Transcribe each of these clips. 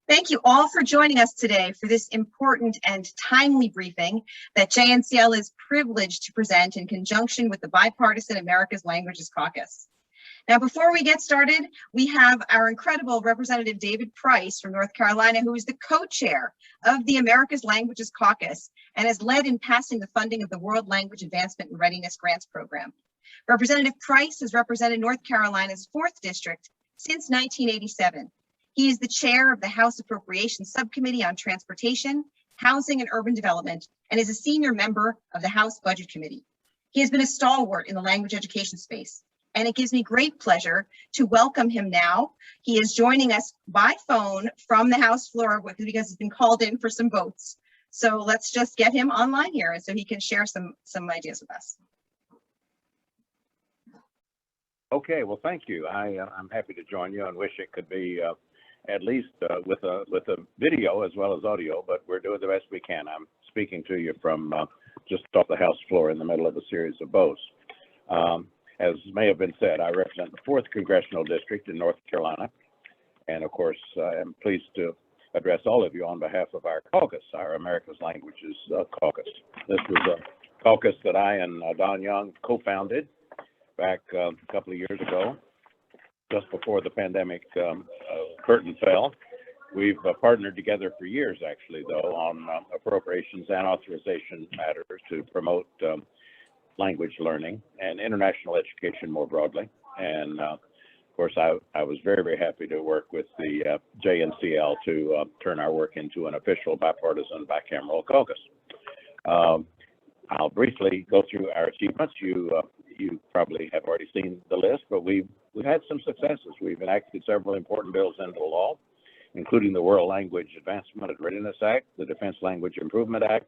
Thank you all for joining us today for this important and timely briefing that JNCL is privileged to present in conjunction with the Bipartisan America's Languages Caucus. Now, before we get started, we have our incredible Representative David Price from North Carolina, who is the co-chair of the America's Languages Caucus and has led in passing the funding of the World Language Advancement and Readiness Grants Program. Representative Price has represented North Carolina's 4th District since 1987. He is the chair of the House Appropriations Subcommittee on Transportation, Housing, and Urban Development, and is a senior member of the House Budget Committee. He has been a stalwart in the language education space, and it gives me great pleasure to welcome him now. He is joining us by phone from the House floor because he's been called in for some votes. So let's just get him online here so he can share some ideas with us. Okay, well, thank you. I'm happy to join you and wish it could be at least with a video as well as audio, but we're doing the best we can. I'm speaking to you from just off the House floor in the middle of a series of votes. As may have been said, I represent the 4th Congressional District in North Carolina, and of course, I'm pleased to address all of you on behalf of our caucus, our America's Languages Caucus. This was a caucus that I and Don Young co-founded back a couple of years ago, just before the pandemic curtain fell. We've partnered together for years, actually, though, on appropriations and authorization matters to promote language learning and international education more broadly. And of course, I was very, very happy to work with the JNCL to turn our work into an official bipartisan bicameral caucus. I'll briefly go through our achievements. You probably have already seen the list, but we've had some successes. We've enacted several important bills into law, including the World Language Advancement and Readiness Act, the Defense Language Improvement Act,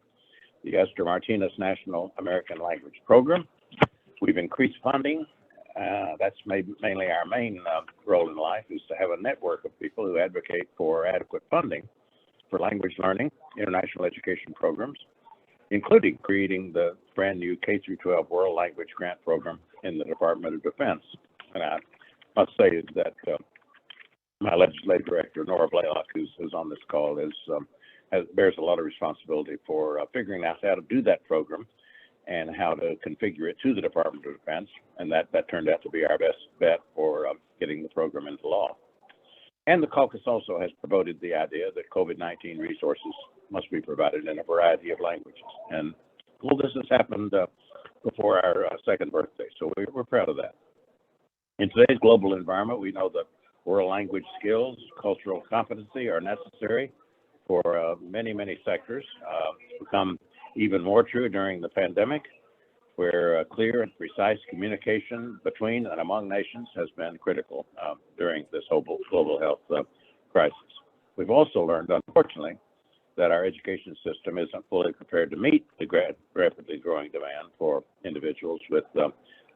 the Esther Martinez National American Language Program. We've increased funding. That's mainly our main role in life, is to have a network of people who advocate for adequate funding for language learning, international education programs, including creating the brand new K-12 World Language Grant Program in the Department of Defense. And I must say that my legislative director, Nora Blaylock, who's on this call, bears a lot of responsibility for figuring out how to do that program and how to configure it to the Department of Defense. And that turned out to be our best bet for getting the program into law. And the caucus also has promoted the idea that COVID-19 resources must be provided in a variety of languages. And all this has happened before our 2nd birthday, so we're proud of that. In today's global environment, we know that world language skills, cultural competency are necessary for many, many sectors. It's become even more true during the pandemic, where clear and precise communication between and among nations has been critical during this whole global health crisis. We've also learned, unfortunately, that our education system isn't fully prepared to meet the rapidly growing demand for individuals with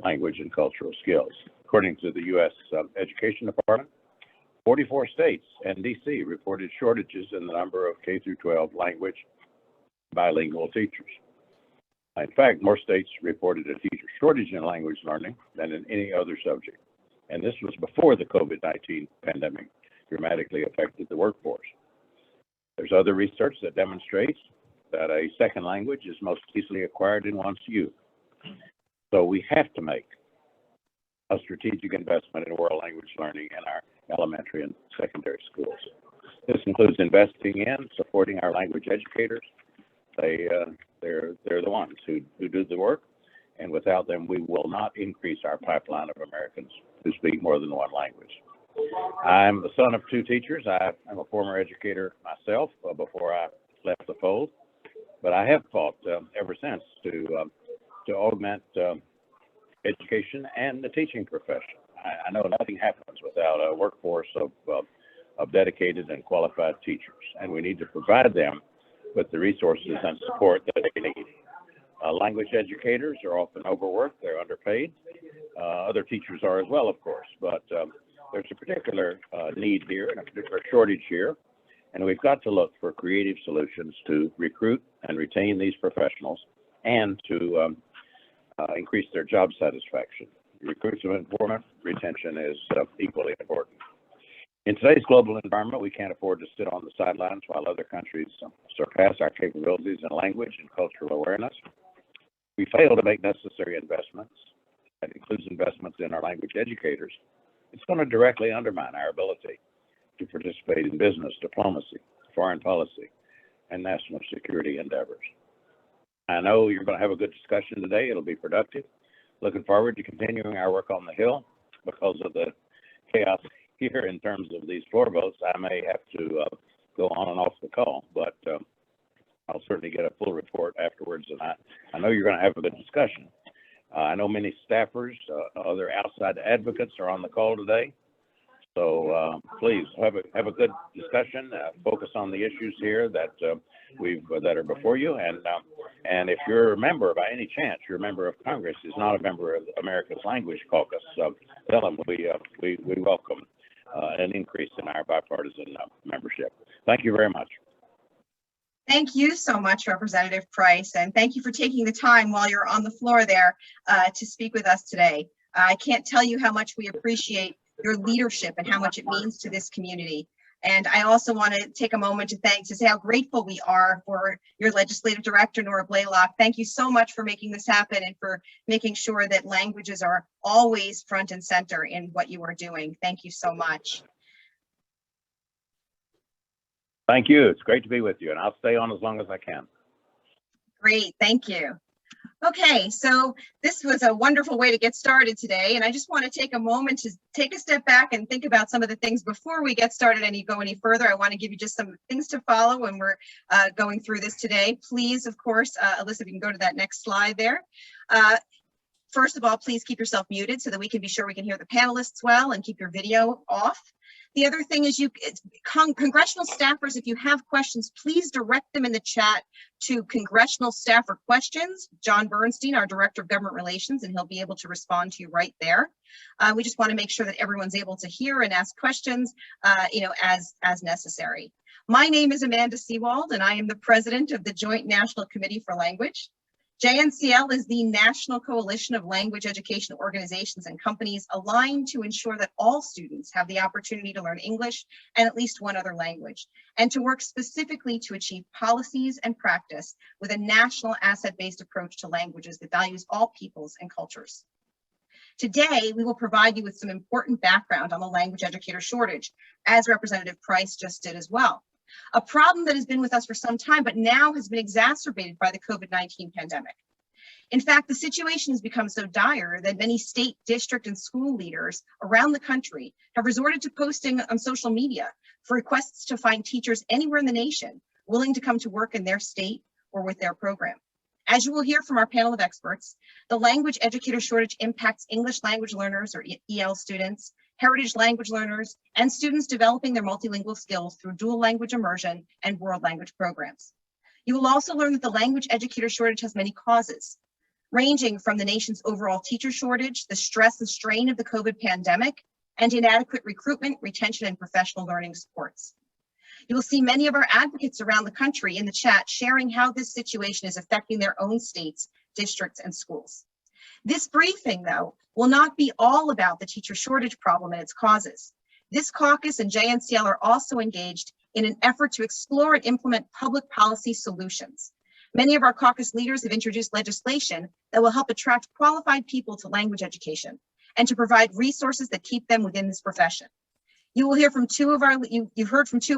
language and cultural skills. According to the U.S. Education Department, 44 states and D.C. reported shortages in the number of K-12 language bilingual teachers. In fact, more states reported a teacher shortage in language learning than in any other subject. And this was before the COVID-19 pandemic dramatically affected the workforce. There's other research that demonstrates that a second language is most easily acquired in one's youth. So we have to make a strategic investment in world language learning in our elementary and secondary schools. This includes investing in supporting our language educators. They're the ones who do the work, and without them, we will not increase our pipeline of Americans who speak more than one language. I'm the son of 2 teachers. I'm a former educator myself before I left the fold, but I have fought ever since to augment education and the teaching profession. I know nothing happens without a workforce of dedicated and qualified teachers, and we need to provide them with the resources and support that they need. Language educators are often overworked, they're underpaid. Other teachers are as well, of course, but there's a particular need here and a particular shortage here, and we've got to look for creative solutions to recruit and retain these professionals and to increase their job satisfaction. Recruitment and employment retention is equally important. In today's global environment, we can't afford to sit on the sidelines while other countries surpass our capabilities in language and cultural awareness. We fail to make necessary investments. That includes investments in our language educators. It's going to directly undermine our ability to participate in business, diplomacy, foreign policy, and national security endeavors. I know you're going to have a good discussion today. It'll be productive. Looking forward to continuing our work on the Hill. Because of the chaos here in terms of these floor votes, I may have to go on and off the call, but I'll certainly get a full report afterwards. And I know you're going to have a good discussion. I know many staffers, other outside advocates are on the call today. So please have a good discussion. Focus on the issues here that that are before you. And if you're a member, by any chance, you're a member of Congress, is not a member of America's Language Caucus, tell them we welcome an increase in our bipartisan membership. Thank you very much. Thank you so much, Representative Price, and thank you for taking the time while you're on the floor there to speak with us today. I can't tell you how much we appreciate your leadership and how much it means to this community. And I also want to take a moment to say how grateful we are for your legislative director, Nora Blaylock. Thank you so much for making this happen and for making sure that languages are always front and center in what you are doing. Thank you so much. Thank you. It's great to be with you, and I'll stay on as long as I can. Great. Thank you. Okay, so this was a wonderful way to get started today, and I just want to take a moment to take a step back and think about some of the things before we get started and you go any further. I want to give you just some things to follow when we're going through this today. Please, of course, Alyssa, if you can go to that next slide there. First of all, please keep yourself muted so that we can be sure we can hear the panelists well, and keep your video off. The other thing is congressional staffers, if you have questions, please direct them in the chat to congressional staffer questions. John Bernstein, our Director of Government Relations, and he'll be able to respond to you right there. We just want to make sure that everyone's able to hear and ask questions, as necessary. My name is Amanda Seawald, and I am the President of the Joint National Committee for Language. JNCL is the national coalition of language education organizations and companies aligned to ensure that all students have the opportunity to learn English and at least one other language, and to work specifically to achieve policies and practice with a national asset-based approach to languages that values all peoples and cultures. Today, we will provide you with some important background on the language educator shortage, as Representative Price just did as well. A problem that has been with us for some time, but now has been exacerbated by the COVID-19 pandemic. In fact, the situation has become so dire that many state, district, and school leaders around the country have resorted to posting on social media for requests to find teachers anywhere in the nation willing to come to work in their state or with their program. As you will hear from our panel of experts, the language educator shortage impacts English language learners, or EL students, heritage language learners, and students developing their multilingual skills through dual language immersion and world language programs. You will also learn that the language educator shortage has many causes, ranging from the nation's overall teacher shortage, the stress and strain of the COVID pandemic, and inadequate recruitment, retention, and professional learning supports. You will see many of our advocates around the country in the chat sharing how this situation is affecting their own states, districts, and schools. This briefing, though, will not be all about the teacher shortage problem and its causes. This caucus and JNCL are also engaged in an effort to explore and implement public policy solutions. Many of our caucus leaders have introduced legislation that will help attract qualified people to language education and to provide resources that keep them within this profession. You will hear from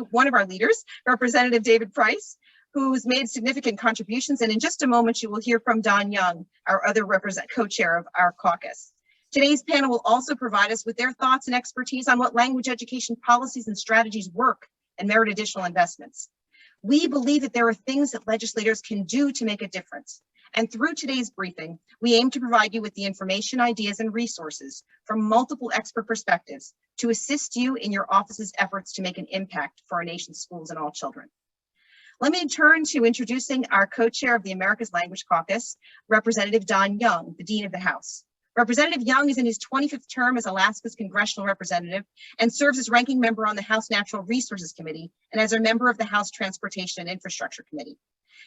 one of our leaders, Representative David Price, who's made significant contributions. And in just a moment, you will hear from Don Young, our other co-chair of our caucus. Today's panel will also provide us with their thoughts and expertise on what language education policies and strategies work and merit additional investments. We believe that there are things that legislators can do to make a difference. And through today's briefing, we aim to provide you with the information, ideas, and resources from multiple expert perspectives to assist you in your office's efforts to make an impact for our nation's schools and all children. Let me turn to introducing our co-chair of the America's Language Caucus, Representative Don Young, the Dean of the House. Representative Young is in his 25th term as Alaska's congressional representative and serves as ranking member on the House Natural Resources Committee and as a member of the House Transportation and Infrastructure Committee.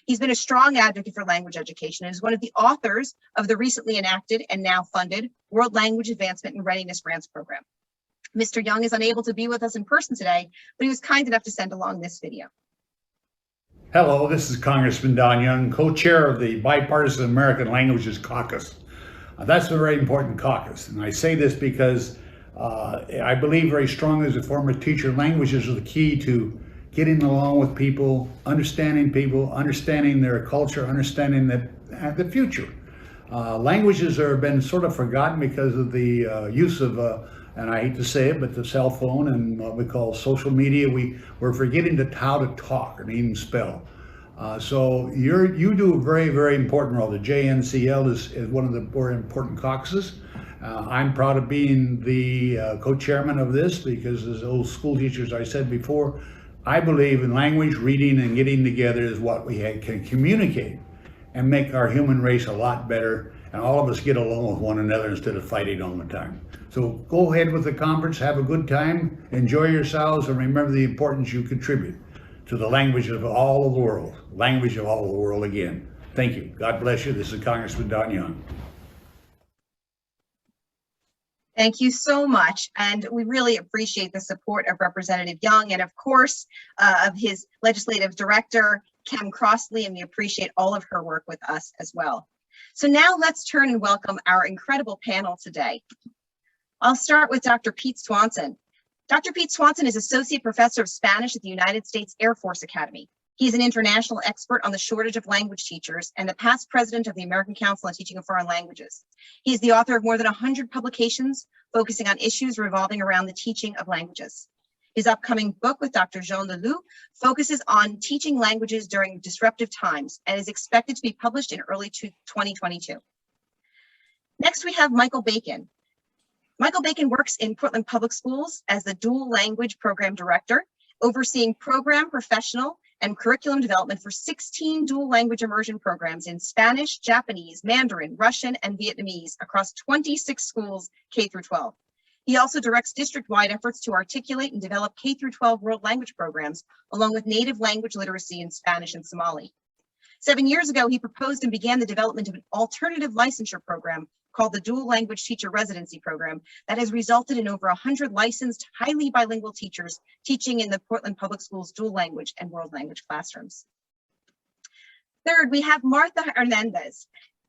He's been a strong advocate for language education and is one of the authors of the recently enacted and now funded World Language Advancement and Readiness Grants Program. Mr. Young is unable to be with us in person today, but he was kind enough to send along this video. Hello, this is Congressman Don Young, co-chair of the Bipartisan American Languages Caucus. That's a very important caucus, and I say this because I believe very strongly as a former teacher, languages are the key to getting along with people, understanding their culture, understanding the future. Languages have been sort of forgotten because of the use of, and I hate to say it, but the cell phone and what we call social media. We're forgetting how to talk and even spell. So you do a very, very important role. The JNCL is one of the more important caucuses. I'm proud of being the co-chairman of this because as old school teachers, I said before, I believe in language, reading, and getting together is what we can communicate and make our human race a lot better, and all of us get along with one another instead of fighting all the time. So go ahead with the conference, have a good time, enjoy yourselves, and remember the importance you contribute to the language of all of the world, language of all of the world again. Thank you. God bless you. This is Congressman Don Young. Thank you so much. And we really appreciate the support of Representative Young and, of course, of his legislative director, Kim Crossley, and we appreciate all of her work with us as well. So now let's turn and welcome our incredible panel today. I'll start with Dr. Pete Swanson. Dr. Pete Swanson is Associate Professor of Spanish at the United States Air Force Academy. He is an international expert on the shortage of language teachers and the past president of the American Council on Teaching of Foreign Languages. He is the author of more than 100 publications focusing on issues revolving around the teaching of languages. His upcoming book with Dr. Jncl focuses on teaching languages during disruptive times and is expected to be published in early 2022. Next, we have Michael Bacon. Michael Bacon works in Portland Public Schools as the Dual Language Program Director, overseeing program, professional, and curriculum development for 16 dual language immersion programs in Spanish, Japanese, Mandarin, Russian, and Vietnamese across 26 schools K through 12. He also directs district-wide efforts to articulate and develop K through 12 world language programs, along with native language literacy in Spanish and Somali. 7 years ago, he proposed and began the development of an alternative licensure program called the Dual Language Teacher Residency Program that has resulted in over 100 licensed, highly bilingual teachers teaching in the Portland Public Schools dual language and world language classrooms. Third, we have Martha Hernandez.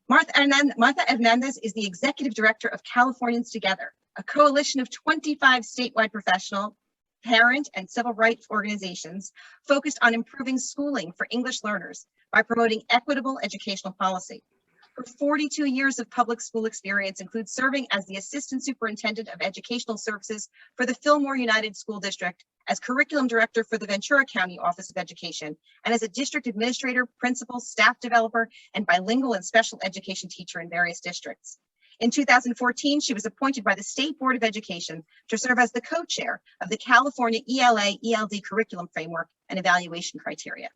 Martha Hernandez is the Executive Director of Californians Together, a coalition of 25 statewide professional, parent, and civil rights organizations focused on improving schooling for English learners by promoting equitable educational policy. Her 42 years of public school experience includes serving as the Assistant Superintendent of Educational Services for the Fillmore United School District, as Curriculum Director for the Ventura County Office of Education, and as a District Administrator, Principal, Staff Developer, and Bilingual and Special Education teacher in various districts. In 2014, she was appointed by the State Board of Education to serve as the co-chair of the California ELA-ELD Curriculum Framework and Evaluation Criteria.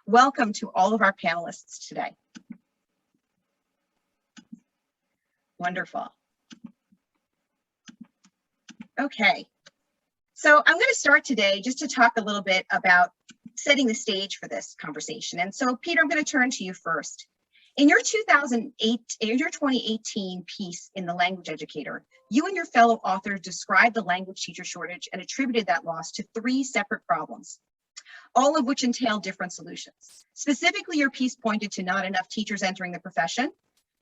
Welcome to all of our panelists today. Wonderful. Okay, so I'm going to start today just to talk a little bit about setting the stage for this conversation. And so, Peter, I'm going to turn to you first. In your 2018 piece in the Language Educator, you and your fellow authors described the language teacher shortage and attributed that loss to 3 separate problems, all of which entail different solutions. Specifically, your piece pointed to not enough teachers entering the profession,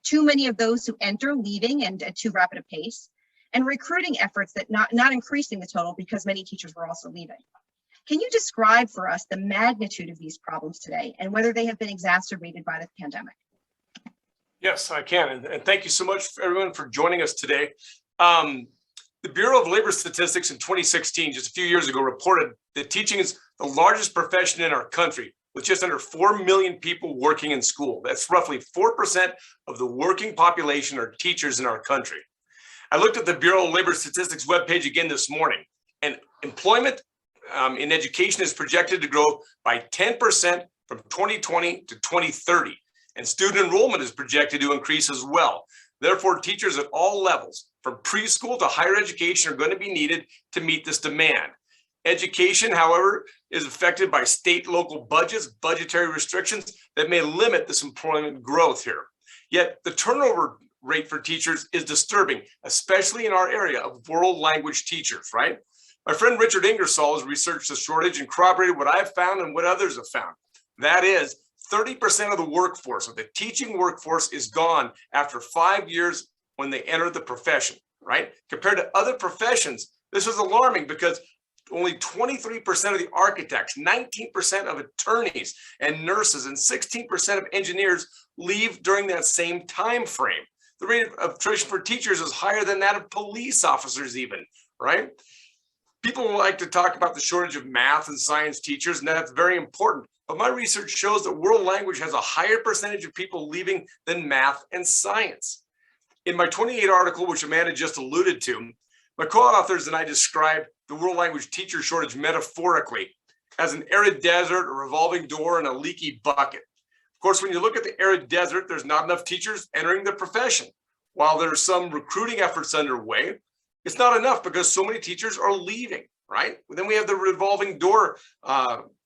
too many of those who enter leaving and at too rapid a pace, and recruiting efforts that not increasing the total because many teachers were also leaving. Can you describe for us the magnitude of these problems today and whether they have been exacerbated by the pandemic? Yes, I can. And thank you so much for everyone for joining us today. The Bureau of Labor Statistics in 2016, just a few years ago, reported that teaching is the largest profession in our country, with just under 4 million people working in school. That's roughly 4% of the working population are teachers in our country. I looked at the Bureau of Labor Statistics webpage again this morning, and employment in education is projected to grow by 10% from 2020 to 2030. And student enrollment is projected to increase as well. Therefore, teachers at all levels, from preschool to higher education, are going to be needed to meet this demand. Education, however, is affected by state local budgets, budgetary restrictions that may limit this employment growth here. Yet the turnover rate for teachers is disturbing, especially in our area of world language teachers, right? My friend Richard Ingersoll has researched the shortage and corroborated what I've found and what others have found. That is, 30% of the workforce, of the teaching workforce, is gone after 5 years when they enter the profession, right? Compared to other professions, this is alarming because only 23% of the architects, 19% of attorneys and nurses, and 16% of engineers leave during that same time frame. The rate of attrition for teachers is higher than that of police officers even, right? People like to talk about the shortage of math and science teachers, and that's very important. But my research shows that world language has a higher percentage of people leaving than math and science. In my 28 article, which Amanda just alluded to, my co-authors and I described the world language teacher shortage metaphorically as an arid desert, a revolving door, and a leaky bucket. Of course, when you look at the arid desert, there's not enough teachers entering the profession. While there are some recruiting efforts underway, it's not enough because so many teachers are leaving, right? Then we have the revolving door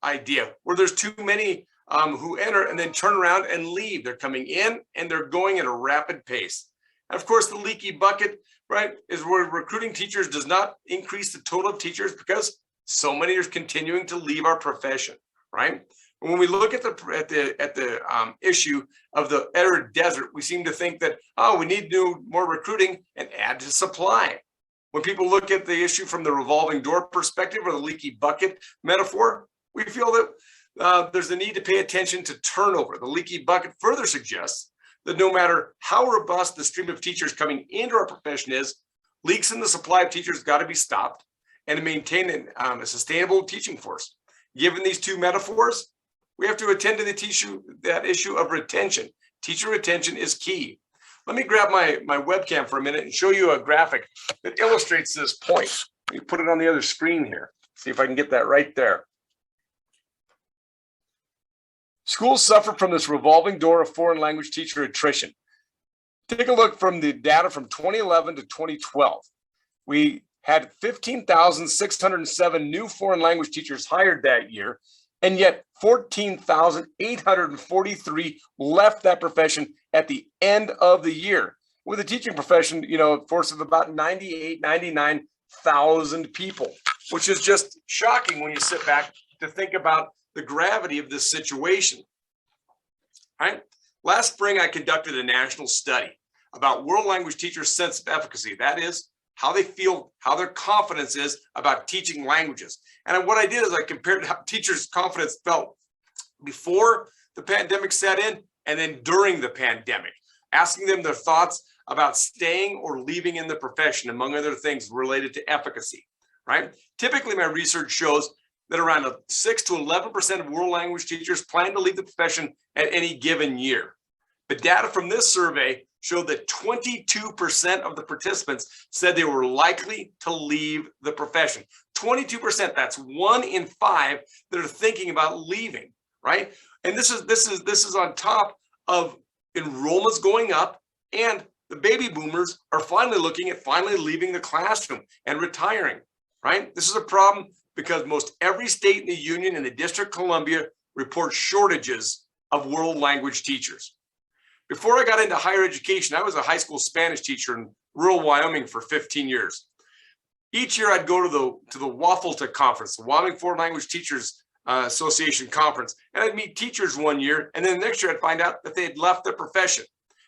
idea where there's too many who enter and then turn around and leave. They're coming in and they're going at a rapid pace. And of course, the leaky bucket, right, is where recruiting teachers does not increase the total of teachers because so many are continuing to leave our profession, right? When we look at the issue of the arid desert, we seem to think that, oh, we need to do more recruiting and add to supply. When people look at the issue from the revolving door perspective or the leaky bucket metaphor, we feel that there's a need to pay attention to turnover. The leaky bucket further suggests that no matter how robust the stream of teachers coming into our profession is, leaks in the supply of teachers got to be stopped and to maintain a sustainable teaching force. Given these two metaphors, we have to attend to that issue of retention. Teacher retention is key. Let me grab my webcam for a minute and show you a graphic that illustrates this point. Let me put it on the other screen here. See if I can get that right there. Schools suffer from this revolving door of foreign language teacher attrition. Take a look from the data from 2011 to 2012. We had 15,607 new foreign language teachers hired that year, and yet 14,843 left that profession at the end of the year, with a teaching profession, force of about 99,000 people, which is just shocking when you sit back to think about the gravity of this situation. Right? Last spring, I conducted a national study about world language teachers' sense of efficacy. That is, how they feel, how their confidence is about teaching languages. And what I did is I compared how teachers' confidence felt before the pandemic set in and then during the pandemic, asking them their thoughts about staying or leaving in the profession, among other things related to efficacy, right? Typically, my research shows that around 6 to 11% of world language teachers plan to leave the profession at any given year. But data from this survey showed that 22% of the participants said they were likely to leave the profession. 22%, that's 1 in 5 that are thinking about leaving, right? And this is on top of enrollments going up, and the baby boomers are finally looking at leaving the classroom and retiring, right? This is a problem because most every state in the union and the District of Columbia reports shortages of world language teachers. Before I got into higher education, I was a high school Spanish teacher in rural Wyoming for 15 years. Each year I'd go to the WAFLTA conference, the Wyoming Foreign Language Teachers Association conference, and I'd meet teachers one year, and then the next year I'd find out that they had left their profession.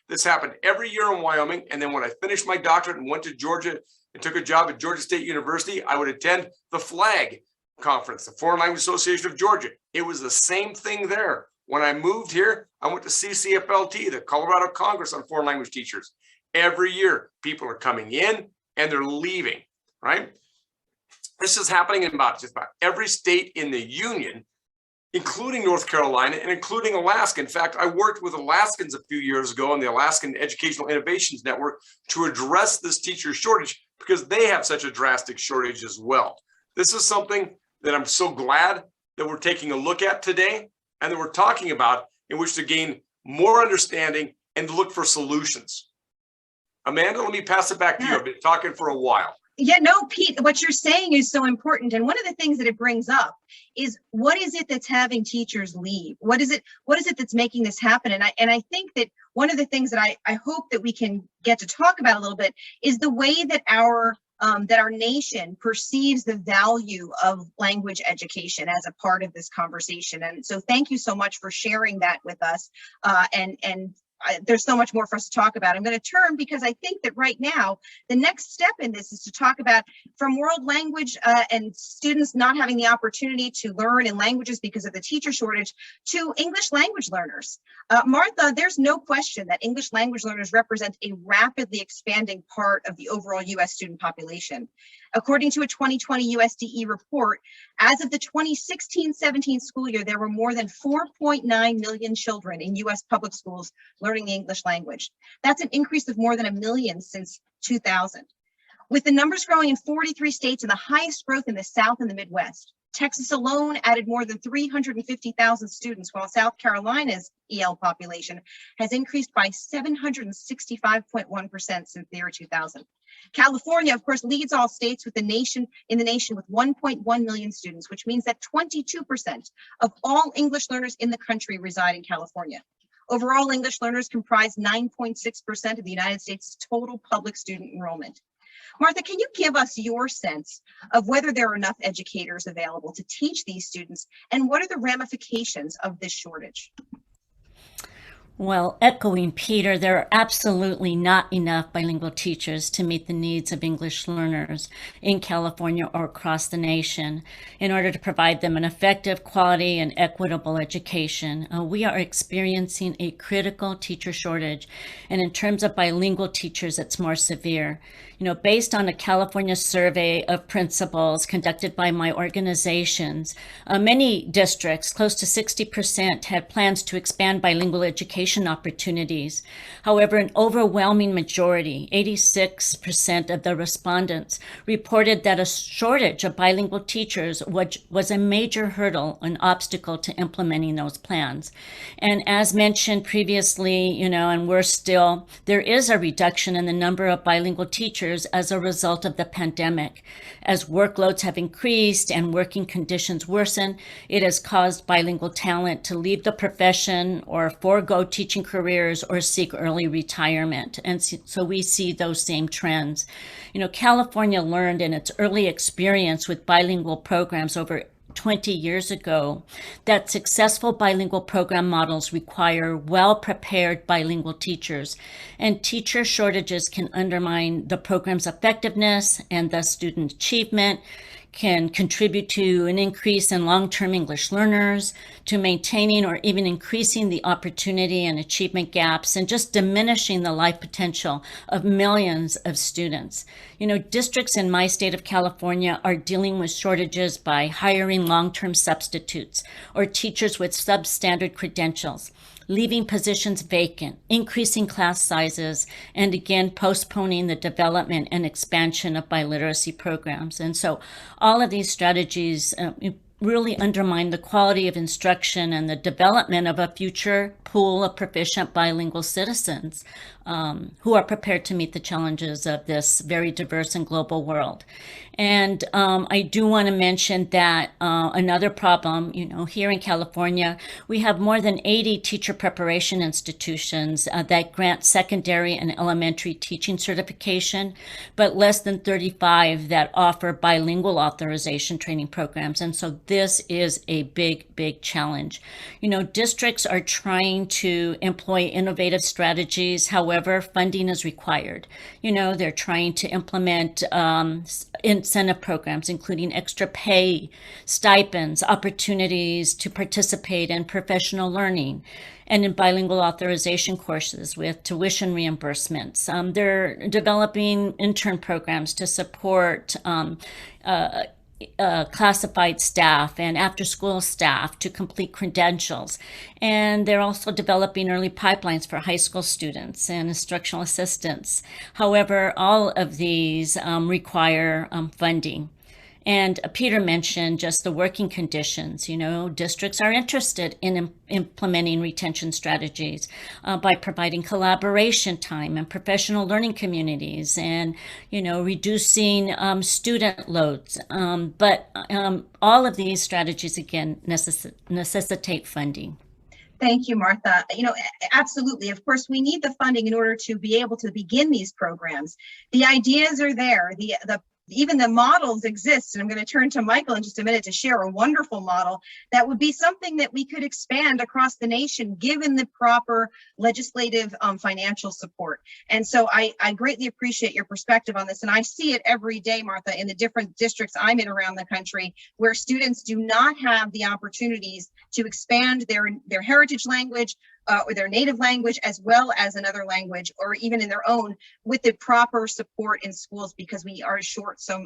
This happened every year in Wyoming, and then when I finished my doctorate and went to Georgia and took a job at Georgia State University, I would attend the FLAG conference, the Foreign Language Association of Georgia. It was the same thing there. When I moved here, I went to CCFLT, the Colorado Congress on Foreign Language Teachers. Every year, people are coming in and they're leaving, right? This is happening in just about every state in the union, including North Carolina and including Alaska. In fact, I worked with Alaskans a few years ago on the Alaskan Educational Innovations Network to address this teacher shortage because they have such a drastic shortage as well. This is something that I'm so glad that we're taking a look at today and that we're talking about in which to gain more understanding and to look for solutions. Amanda, let me pass it back to you. I've been talking for a while. Yeah, no, Pete, what you're saying is so important. And one of the things that it brings up is, what is it that's having teachers leave? What is it that's making this happen? And I think that one of the things that I hope that we can get to talk about a little bit is the way that our nation perceives the value of language education as a part of this conversation. And so thank you so much for sharing that with us. There's so much more for us to talk about. I'm going to turn, because I think that right now, the next step in this is to talk about, from world language and students not having the opportunity to learn in languages because of the teacher shortage, to English language learners. Martha, there's no question that English language learners represent a rapidly expanding part of the overall U.S. student population. According to a 2020 USDE report, as of the 2016-17 school year, there were more than 4.9 million children in U.S. public schools learning the English language. That's an increase of more than 1 million since 2000. With the numbers growing in 43 states and the highest growth in the South and the Midwest. Texas alone added more than 350,000 students, while South Carolina's EL population has increased by 765.1% since the year 2000. California, of course, leads all states with the nation with 1.1 million students, which means that 22% of all English learners in the country reside in California. Overall, English learners comprise 9.6% of the United States' total public student enrollment. Martha, can you give us your sense of whether there are enough educators available to teach these students, and what are the ramifications of this shortage? Well, echoing Peter, there are absolutely not enough bilingual teachers to meet the needs of English learners in California or across the nation in order to provide them an effective, quality, and equitable education. We are experiencing a critical teacher shortage, and in terms of bilingual teachers, it's more severe. Based on a California survey of principals conducted by my organizations, many districts, close to 60%, had plans to expand bilingual education opportunities. However, an overwhelming majority, 86% of the respondents, reported that a shortage of bilingual teachers was a major hurdle, an obstacle to implementing those plans. And as mentioned previously, there is a reduction in the number of bilingual teachers as a result of the pandemic. As workloads have increased and working conditions worsen, it has caused bilingual talent to leave the profession or forego teaching careers or seek early retirement. And so we see those same trends. California learned in its early experience with bilingual programs over 20 years ago that successful bilingual program models require well-prepared bilingual teachers, and teacher shortages can undermine the program's effectiveness and thus student achievement, can contribute to an increase in long-term English learners, to maintaining or even increasing the opportunity and achievement gaps, and just diminishing the life potential of millions of students. Districts in my state of California are dealing with shortages by hiring long-term substitutes or teachers with substandard credentials, leaving positions vacant, increasing class sizes, and again, postponing the development and expansion of biliteracy programs. And so all of these strategies really undermine the quality of instruction and the development of a future pool of proficient bilingual citizens who are prepared to meet the challenges of this very diverse and global world. And I do want to mention that another problem, here in California, we have more than 80 teacher preparation institutions that grant secondary and elementary teaching certification, but less than 35 that offer bilingual authorization training programs. And so this is a big, big challenge. Districts are trying to employ innovative strategies. However, funding is required. They're trying to implement incentive programs, including extra pay, stipends, opportunities to participate in professional learning, and in bilingual authorization courses with tuition reimbursements. They're developing intern programs to support classified staff and after-school staff to complete credentials. And they're also developing early pipelines for high school students and instructional assistants. However, all of these require funding. And Peter mentioned just the working conditions. You know, districts are interested in implementing retention strategies by providing collaboration time and professional learning communities, and, you know, reducing student loads. But all of these strategies, again, necessitate funding. Thank you, Martha. You know, absolutely. Of course, we need the funding in order to be able to begin these programs. The ideas are there. Even the models exist. And I'm going to turn to Michael in just a minute to share a wonderful model that would be something that we could expand across the nation, given the proper legislative financial support. And so I greatly appreciate your perspective on this. And I see it every day, Martha, in the different districts I'm in around the country, where students do not have the opportunities to expand their heritage language or their native language, as well as another language, or even in their own, with the proper support in schools, because we are short so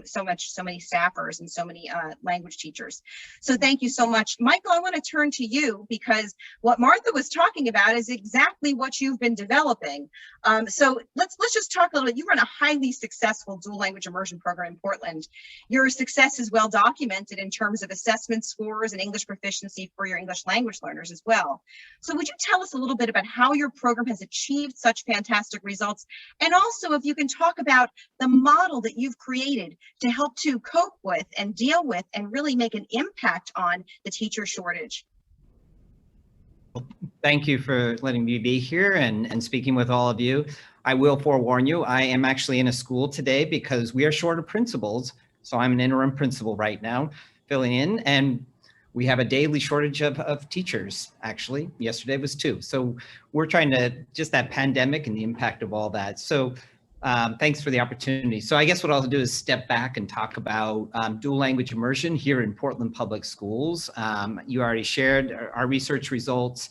many staffers and so many language teachers. So thank you so much. Michael, I want to turn to you, because what Martha was talking about is exactly what you've been developing. So let's just talk a little bit. You run a highly successful dual language immersion program in Portland. Your success is well documented in terms of assessment scores and English proficiency for your English language learners as well. So would you tell us a little bit about how your program has achieved such fantastic results? And also, if you can talk about the model that you've created to help to cope with and deal with and really make an impact on the teacher shortage. Thank you for letting me be here and speaking with all of you. I will forewarn you, I am actually in a school today because we are short of principals. So I'm an interim principal right now, filling in, and we have a daily shortage of teachers, actually. Yesterday was 2. So we're trying to, just that pandemic and the impact of all that. So thanks for the opportunity. So I guess what I'll do is step back and talk about dual language immersion here in Portland Public Schools. You already shared our research results.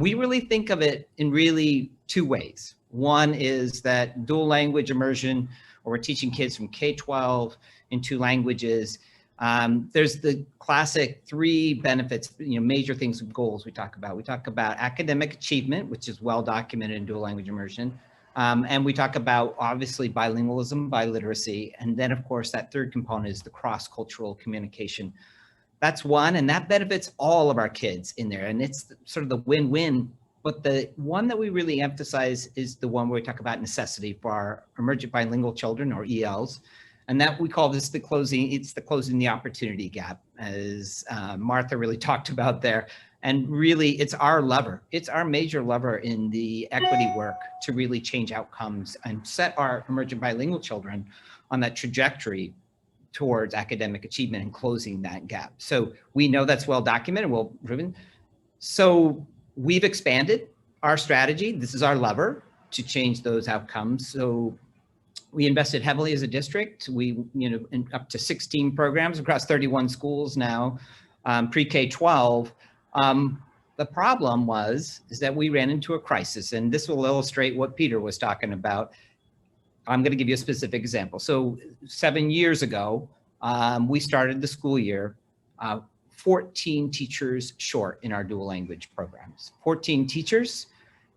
We really think of it in really 2 ways. One is that dual language immersion, or we're teaching kids from K-12 in 2 languages. There's the classic 3 benefits, major things and goals we talk about. We talk about academic achievement, which is well documented in dual language immersion. And we talk about, obviously, bilingualism, biliteracy. And then, of course, that 3rd component is the cross-cultural communication. That's one, and that benefits all of our kids in there. And it's sort of the win-win. But the one that we really emphasize is the one where we talk about necessity for our emergent bilingual children, or ELs. And that we call this it's the closing the opportunity gap, as Martha really talked about there. And really, it's our lever. It's our major lever in the equity work to really change outcomes and set our emergent bilingual children on that trajectory towards academic achievement and closing that gap. So we know that's well documented, well proven. So we've expanded our strategy. This is our lever to change those outcomes. So we invested heavily as a district. We, in up to 16 programs across 31 schools now, pre-K-12. The problem is that we ran into a crisis, and this will illustrate what Peter was talking about. I'm going to give you a specific example. So 7 years ago, we started the school year 14 teachers short in our dual language programs, 14 teachers.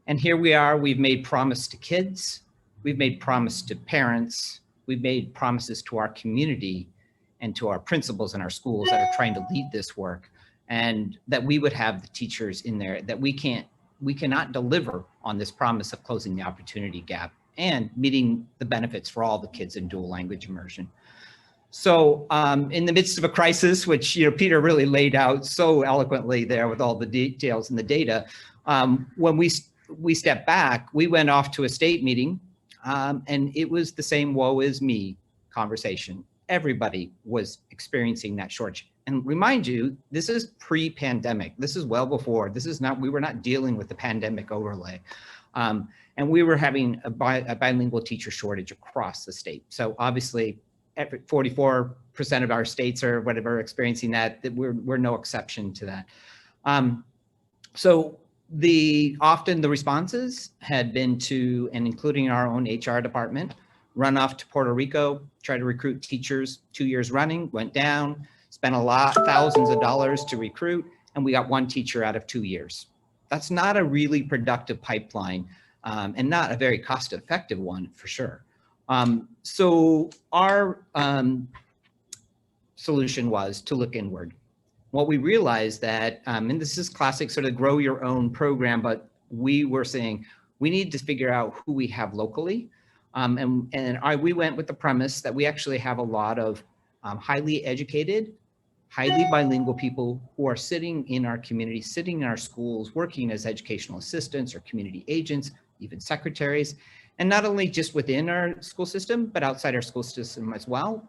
And here we are, we've made promise to kids, we've made promise to parents, we've made promises to our community and to our principals in our schools that are trying to lead this work, and that we would have the teachers in there, that we cannot deliver on this promise of closing the opportunity gap and meeting the benefits for all the kids in dual language immersion. So in the midst of a crisis, which Peter really laid out so eloquently there with all the details and the data, when we stepped back, we went off to a state meeting, and it was the same woe is me conversation. Everybody was experiencing that shortage. And remind you, this is pre-pandemic. This is well before. We were not dealing with the pandemic overlay. And we were having a bilingual teacher shortage across the state. So obviously, 44% of our states or whatever are experiencing that we're no exception to that. So often the responses had been to, and including our own HR department, run off to Puerto Rico, try to recruit teachers 2 years running, went down, spent thousands of dollars to recruit, and we got 1 teacher out of 2 years. That's not a really productive pipeline, and not a very cost-effective one for sure. So our solution was to look inward. What we realized that, and this is classic sort of grow your own program, but we were saying we need to figure out who we have locally. We went with the premise that we actually have a lot of highly educated, highly bilingual people who are sitting in our community, sitting in our schools, working as educational assistants or community agents, even secretaries, and not only just within our school system, but outside our school system as well.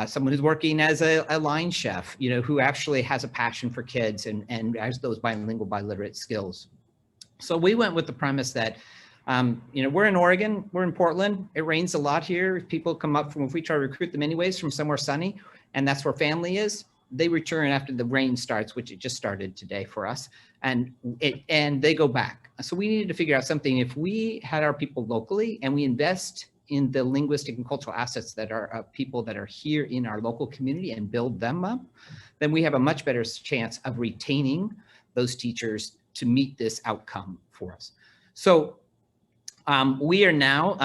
Someone who's working as a line chef, who actually has a passion for kids and has those bilingual, biliterate skills. So we went with the premise that, we're in Oregon, we're in Portland, it rains a lot here. People come up if we try to recruit them anyways from somewhere sunny, and that's where family is, they return after the rain starts, which it just started today for us, and they go back. So we needed to figure out something. If we had our people locally and we invest in the linguistic and cultural assets that are people that are here in our local community and build them up, then we have a much better chance of retaining those teachers to meet this outcome for us. So we are now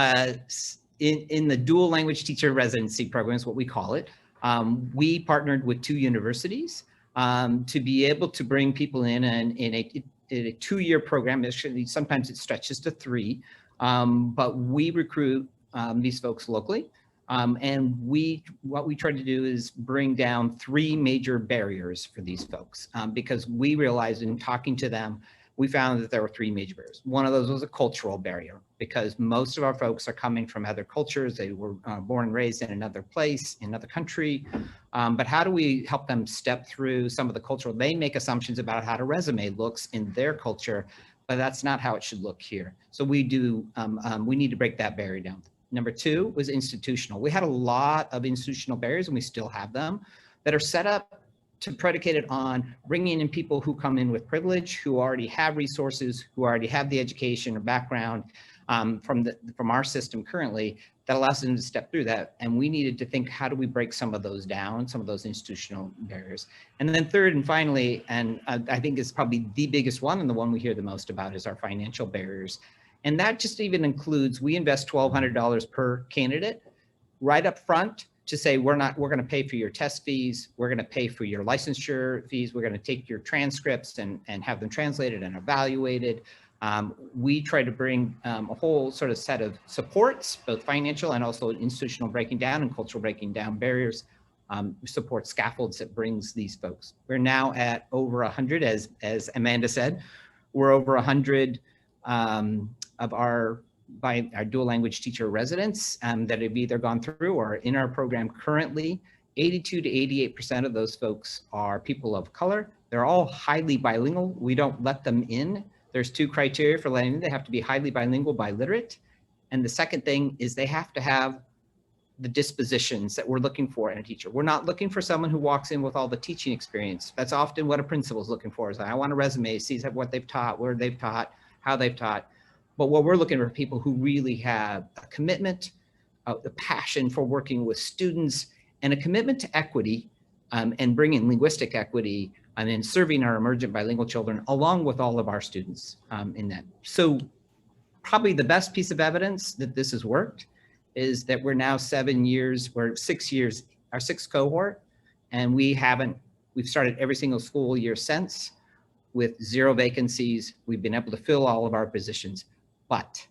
in the dual language teacher residency program is what we call it. We partnered with 2 universities to be able to bring people in a 2-year program. Actually, sometimes it stretches to 3, but we recruit these folks locally. And what we try to do is bring down 3 major barriers for these folks, because we realized in talking to them, we found that there were 3 major barriers. One of those was a cultural barrier, because most of our folks are coming from other cultures. They were born and raised in another place, in another country. But how do we help them step through some of the cultural? They make assumptions about how a resume looks in their culture, but that's not how it should look here. So we need to break that barrier down. Number 2 was institutional. We had a lot of institutional barriers, and we still have them, that are set up to predicated on bringing in people who come in with privilege, who already have resources, who already have the education or background from our system currently that allows them to step through that. And we needed to think, how do we break some of those down, some of those institutional barriers? And then third and finally, and I think is probably the biggest one and the one we hear the most about, is our financial barriers. And that just even includes, we invest $1,200 per candidate right up front to say, we're going to pay for your test fees, we're going to pay for your licensure fees, we're going to take your transcripts and have them translated and evaluated. We try to bring a whole sort of set of supports, both financial and also institutional breaking down and cultural breaking down barriers, support scaffolds that brings these folks. We're now at over 100, as Amanda said, we're over 100 of our dual language teacher residents that have either gone through or are in our program currently. 82 to 88% of those folks are people of color. They're all highly bilingual. We don't let them in. There's 2 criteria for letting in. They have to be highly bilingual, biliterate. And the second thing is they have to have the dispositions that we're looking for in a teacher. We're not looking for someone who walks in with all the teaching experience. That's often what a principal is looking for, is I want a resume, sees what they've taught, where they've taught, how they've taught. But what we're looking for people who really have a commitment, a passion for working with students, and a commitment to equity and bringing linguistic equity and then serving our emergent bilingual children along with all of our students in that. So probably the best piece of evidence that this has worked is that we're now 7 years, we're 6 years, our 6th cohort, and we've started every single school year since with 0 vacancies. We've been able to fill all of our positions. But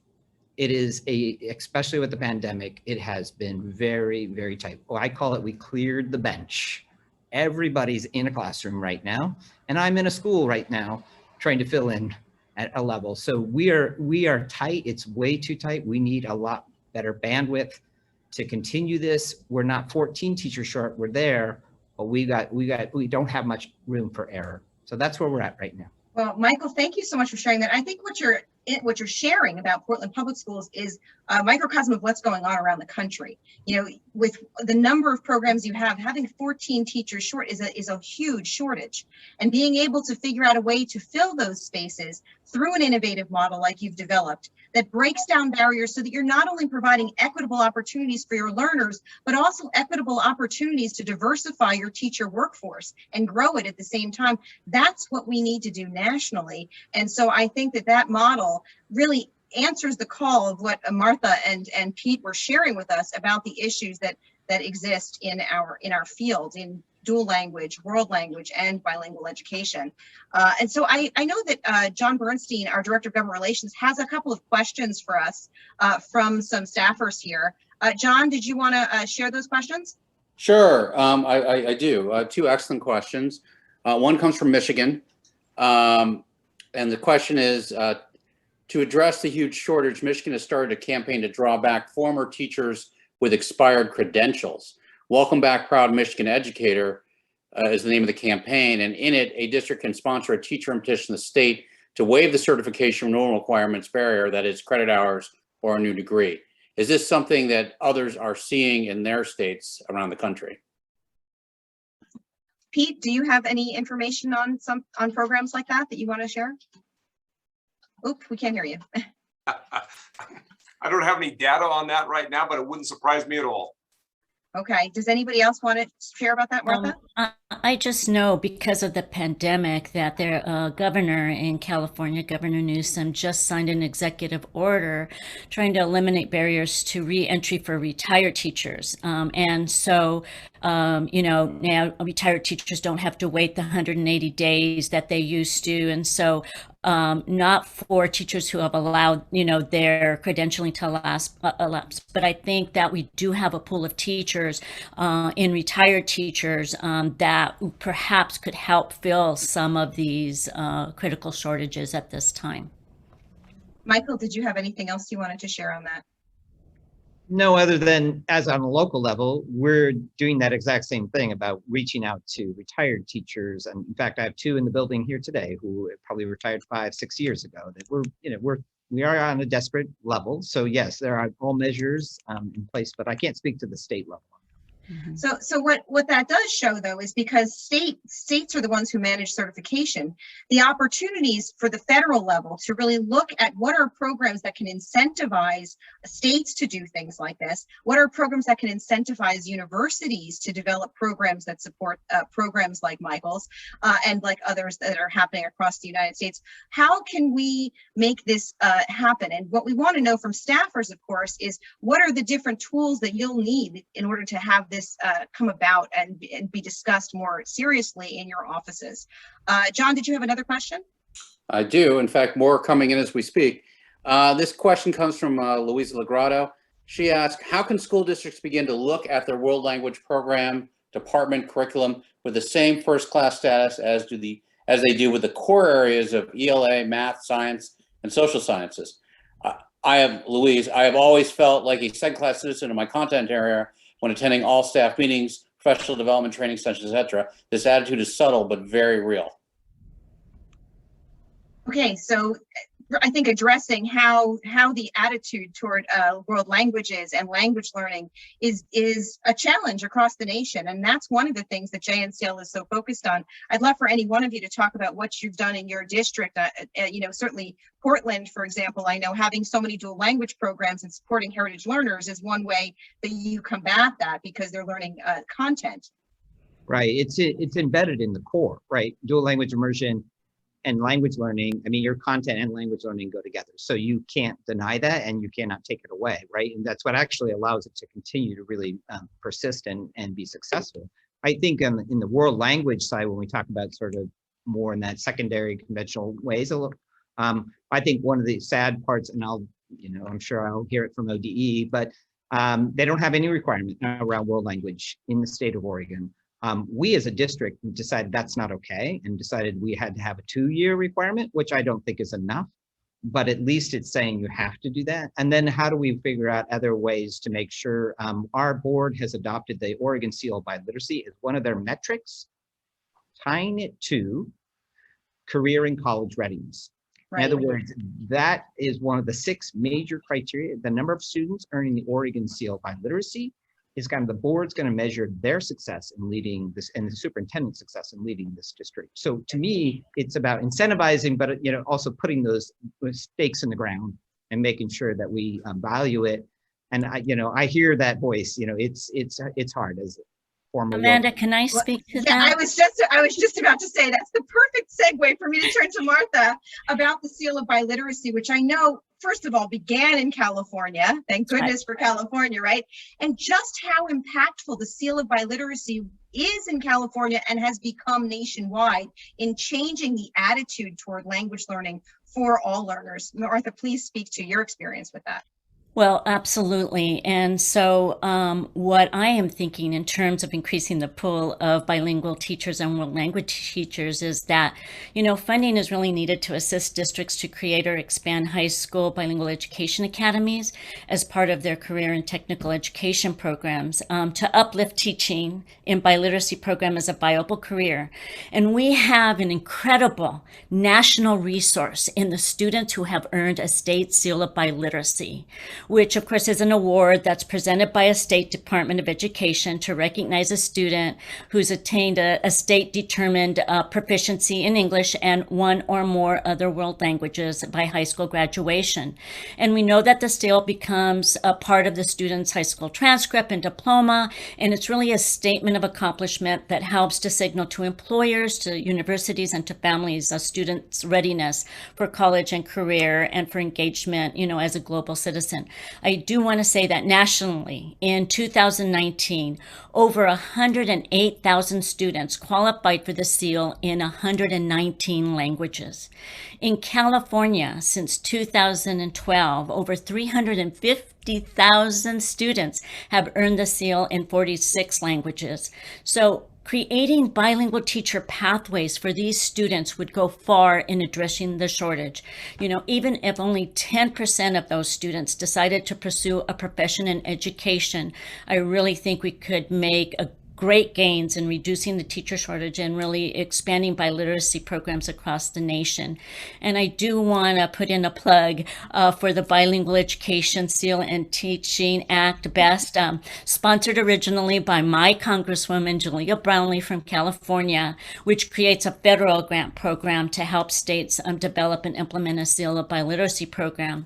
it is especially with the pandemic, it has been very, very tight. Well, I call it, we cleared the bench. Everybody's in a classroom right now, and I'm in a school right now trying to fill in at a level. So we are tight. It's way too tight. We need a lot better bandwidth to continue this. We're not 14 teachers short. We're there, but we don't have much room for error. So that's where we're at right now. Well, Michael, thank you so much for sharing that. I think what you're sharing about Portland Public Schools is a microcosm of what's going on around the country. With the number of programs you have, having 14 teachers short is a huge shortage. And being able to figure out a way to fill those spaces through an innovative model like you've developed that breaks down barriers so that you're not only providing equitable opportunities for your learners, but also equitable opportunities to diversify your teacher workforce and grow it at the same time. That's what we need to do nationally. And so I think that model really answers the call of what Martha and Pete were sharing with us about the issues that that exist in our field, in dual language, world language, and bilingual education. And so I know that John Bernstein, our Director of Government Relations, has a couple of questions for us from some staffers here. John, did you want to share those questions? Sure, I do. Two excellent questions. One comes from Michigan, and the question is, to address the huge shortage, Michigan has started a campaign to draw back former teachers with expired credentials. Welcome Back Proud Michigan Educator is the name of the campaign, and in it, a district can sponsor a teacher and petition the state to waive the certification renewal requirements barrier, that is credit hours or a new degree. Is this something that others are seeing in their states around the country? Pete, do you have any information on programs like that you want to share? Oop, we can't hear you. I don't have any data on that right now, but it wouldn't surprise me at all. Okay, does anybody else want to share about that, Martha? I just know because of the pandemic that their governor in California, Governor Newsom, just signed an executive order trying to eliminate barriers to re-entry for retired teachers. And so, now retired teachers don't have to wait the 180 days that they used to. And so not for teachers who have allowed, their credentialing to elapse. But I think that we do have a pool of teachers in retired teachers that perhaps could help fill some of these critical shortages at this time. Michael, did you have anything else you wanted to share on that? No, other than as on a local level, we're doing that exact same thing about reaching out to retired teachers. And in fact, I have two in the building here today who probably retired 5-6 years ago. That we are on a desperate level. So yes, there are all measures in place, but I can't speak to the state level. Mm-hmm. So what that does show, though, is because states are the ones who manage certification, the opportunities for the federal level to really look at what are programs that can incentivize states to do things like this, what are programs that can incentivize universities to develop programs that support programs like Michael's and like others that are happening across the United States. How can we make this happen? And what we want to know from staffers, of course, is what are the different tools that you'll need in order to have this come about and be discussed more seriously in your offices. John, did you have another question? I do. In fact, more coming in as we speak. This question comes from Louisa Legrado. She asked, how can school districts begin to look at their world language program, department, curriculum with the same first-class status as they do with the core areas of ELA, math, science, and social sciences? I have always felt like a second-class citizen in my content area when attending all staff meetings, professional development training sessions, etc. This attitude is subtle but very real. Okay, so I think addressing how the attitude toward world languages and language learning is a challenge across the nation, and that's one of the things that JNCL is so focused on. I'd love for any one of you to talk about what you've done in your district. Certainly Portland, for example, I know having so many dual language programs and supporting heritage learners is one way that you combat that because they're learning content. Right, it's embedded in the core, right? Dual language immersion and language learning, I mean, your content and language learning go together. So you can't deny that and you cannot take it away, right? And that's what actually allows it to continue to really persist and be successful. I think in the world language side, when we talk about sort of more in that secondary conventional ways, I think one of the sad parts, and I'm sure I'll hear it from ODE, but they don't have any requirement around world language in the state of Oregon. We as a district decided that's not okay and decided we had to have a 2-year requirement, which I don't think is enough, but at least it's saying you have to do that. And then how do we figure out other ways to make sure our board has adopted the Oregon Seal of Biliteracy as one of their metrics, tying it to career and college readiness. Right. In other words, that is one of the 6 major criteria. The number of students earning the Oregon Seal of Biliteracy is kind of the board's going to measure their success in leading this and the superintendent's success in leading this district. So to me, it's about incentivizing, but also putting those stakes in the ground and making sure that we value it. And I hear that voice. It's hard as a former. Amanda, can I speak to that? Yeah, I was just about to say that's the perfect segue for me to turn to Martha about the Seal of Biliteracy, which I know first of all, began in California. Thank goodness for California, right? And just how impactful the seal of biliteracy is in California and has become nationwide in changing the attitude toward language learning for all learners. Martha, please speak to your experience with that. Well, absolutely. And so what I am thinking in terms of increasing the pool of bilingual teachers and world language teachers is that, funding is really needed to assist districts to create or expand high school bilingual education academies as part of their career and technical education programs, to uplift teaching in biliteracy program as a viable career. And we have an incredible national resource in the students who have earned a state seal of biliteracy, which of course is an award that's presented by a state Department of Education to recognize a student who's attained a state determined proficiency in English and one or more other world languages by high school graduation. And we know that the seal becomes a part of the student's high school transcript and diploma, and it's really a statement of accomplishment that helps to signal to employers, to universities, and to families a student's readiness for college and career and for engagement, as a global citizen. I do want to say that nationally, in 2019, over 108,000 students qualified for the seal in 119 languages. In California, since 2012, over 350,000 students have earned the seal in 46 languages. So creating bilingual teacher pathways for these students would go far in addressing the shortage. Even if only 10% of those students decided to pursue a profession in education, I really think we could make great gains in reducing the teacher shortage and really expanding biliteracy programs across the nation. And I do want to put in a plug for the Bilingual Education Seal and Teaching Act BEST, sponsored originally by my Congresswoman, Julia Brownlee from California, which creates a federal grant program to help states develop and implement a seal of biliteracy program.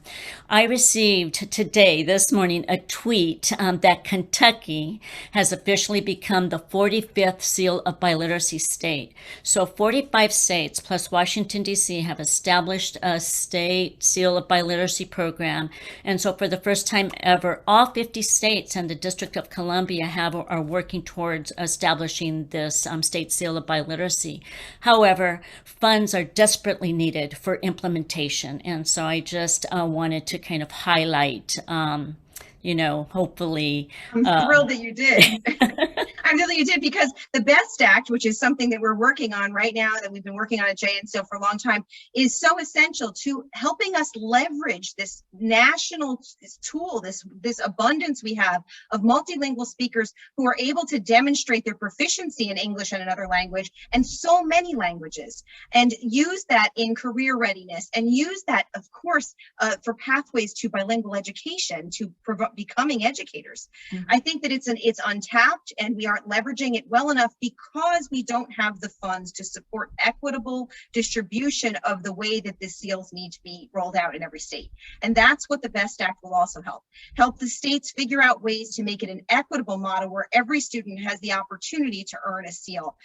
I received today, this morning, a tweet that Kentucky has officially become the 45th seal of biliteracy state. So 45 states plus Washington, D.C. have established a state seal of biliteracy program. And so for the first time ever, all 50 states and the District of Columbia are working towards establishing this state seal of biliteracy. However, funds are desperately needed for implementation. And so I just wanted to kind of highlight, hopefully. I'm thrilled that you did. I'm thrilled that you did, because the BEST Act, which is something that we're working on right now, that we've been working on at Jncl for a long time, is so essential to helping us leverage this national tool, this abundance we have of multilingual speakers who are able to demonstrate their proficiency in English and another language, and so many languages, and use that in career readiness, and use that, of course, for pathways to bilingual education, to becoming educators. Mm-hmm. I think that it's untapped, and we aren't leveraging it well enough because we don't have the funds to support equitable distribution of the way that the seals need to be rolled out in every state. And that's what the BEST Act will also help the states figure out ways to make it an equitable model where every student has the opportunity to earn a seal.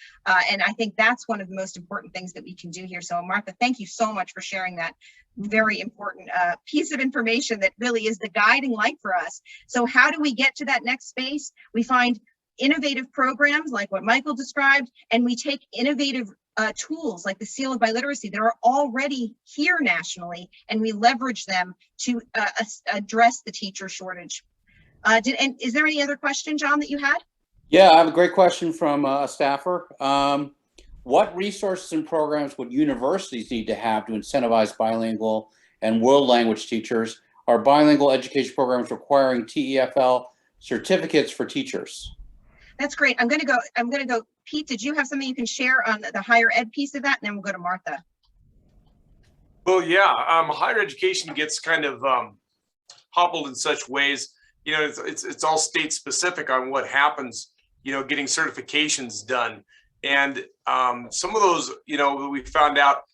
And I think that's one of the most important things that we can do here. So Martha, thank you so much for sharing that very important piece of information that really is the guiding light for us. So how do we get to that next space? We find innovative programs like what Michael described, and we take innovative tools like the seal of biliteracy that are already here nationally, and we leverage them to address the teacher shortage. And is there any other question, John, that you had? Yeah, I have a great question from a staffer. What resources and programs would universities need to have to incentivize bilingual and world language teachers? Are bilingual education programs requiring TEFL certificates for teachers? That's great. I'm going to go. Pete, did you have something you can share on the higher ed piece of that? And then we'll go to Martha. Well, yeah, higher education gets kind of hobbled in such ways. It's all state specific on what happens, getting certifications done. And some of those, we found out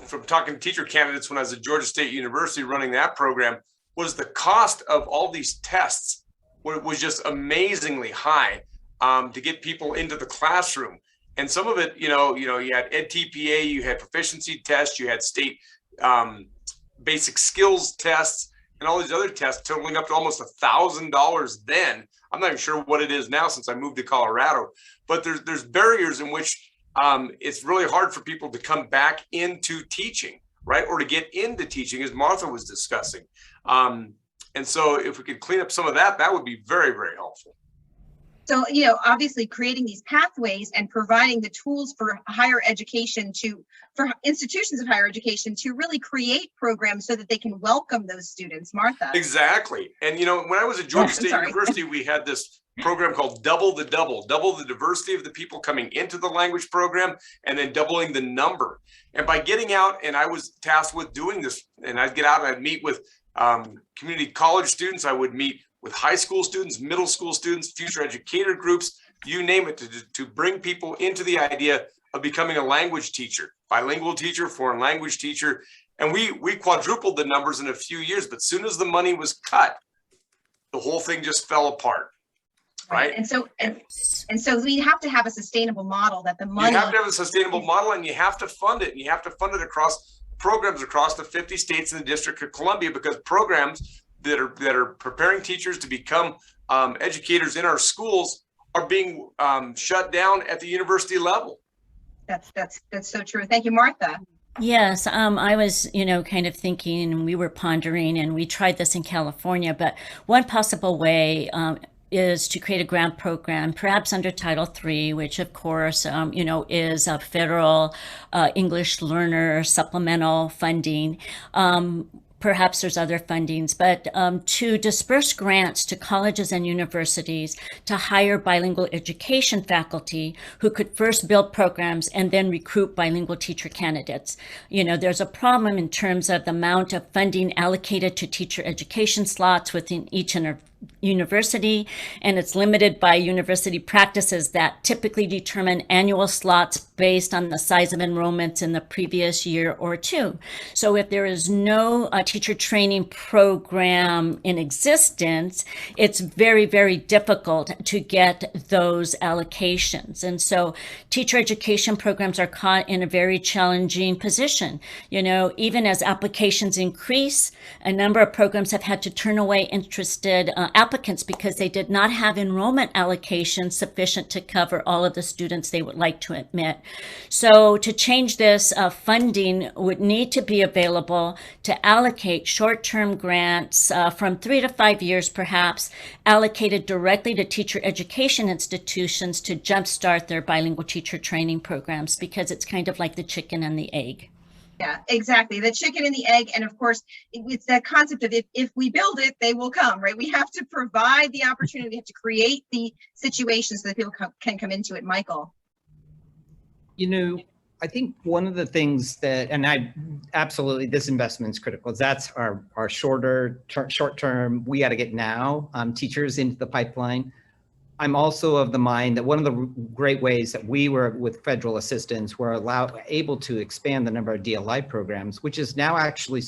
from talking to teacher candidates when I was at Georgia State University running that program, was the cost of all these tests was just amazingly high to get people into the classroom. And some of it, you had EdTPA, you had proficiency tests, you had state basic skills tests and all these other tests totaling up to almost $1,000 then. I'm not even sure what it is now since I moved to Colorado, but there's barriers in which it's really hard for people to come back into teaching, right? Or to get into teaching, as Martha was discussing. And so if we could clean up some of that, that would be very, very helpful. So, obviously creating these pathways and providing the tools for higher education for institutions of higher education to really create programs so that they can welcome those students. Martha. Exactly. And, when I was at Georgia State University, we had this program called double the diversity of the people coming into the language program, and then doubling the number. And by getting out, and I was tasked with doing this, and I'd get out and I'd meet with community college students, I would meet with high school students, middle school students, future educator groups, you name it, to bring people into the idea of becoming a language teacher, bilingual teacher, foreign language teacher. And we quadrupled the numbers in a few years, but soon as the money was cut, the whole thing just fell apart. Right. And so we have to have a sustainable model that the money. You have to have a sustainable model, and you have to fund it. And you have to fund it across programs across the 50 states and the District of Columbia, because programs that are preparing teachers to become educators in our schools are being shut down at the university level. That's so true. Thank you, Martha. Yes, I was, kind of thinking, and we were pondering, and we tried this in California, but one possible way is to create a grant program, perhaps under Title III, which of course, is a federal English learner supplemental funding. Perhaps there's other fundings, but to disperse grants to colleges and universities to hire bilingual education faculty who could first build programs and then recruit bilingual teacher candidates. There's a problem in terms of the amount of funding allocated to teacher education slots within each university, and it's limited by university practices that typically determine annual slots based on the size of enrollments in the previous year or two. So if there is no teacher training program in existence, it's very, very difficult to get those allocations. And so teacher education programs are caught in a very challenging position. Even as applications increase, a number of programs have had to turn away interested applicants because they did not have enrollment allocations sufficient to cover all of the students they would like to admit. So to change this, funding would need to be available to allocate short-term grants from 3 to 5 years, perhaps, allocated directly to teacher education institutions to jumpstart their bilingual teacher training programs, because it's kind of like the chicken and the egg. Yeah, exactly. The chicken and the egg. And of course, it's that concept of if we build it, they will come, right? We have to provide the opportunity. We have to create the situations so that people can come into it. Michael. I think one of the things that, and absolutely, this investment is critical. That's our short term, we got to get now teachers into the pipeline. I'm also of the mind that one of the great ways that we were, with federal assistance, were able to expand the number of DLI programs, which is now actually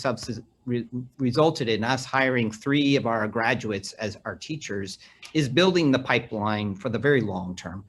resulted in us hiring 3 of our graduates as our teachers, is building the pipeline for the very long term.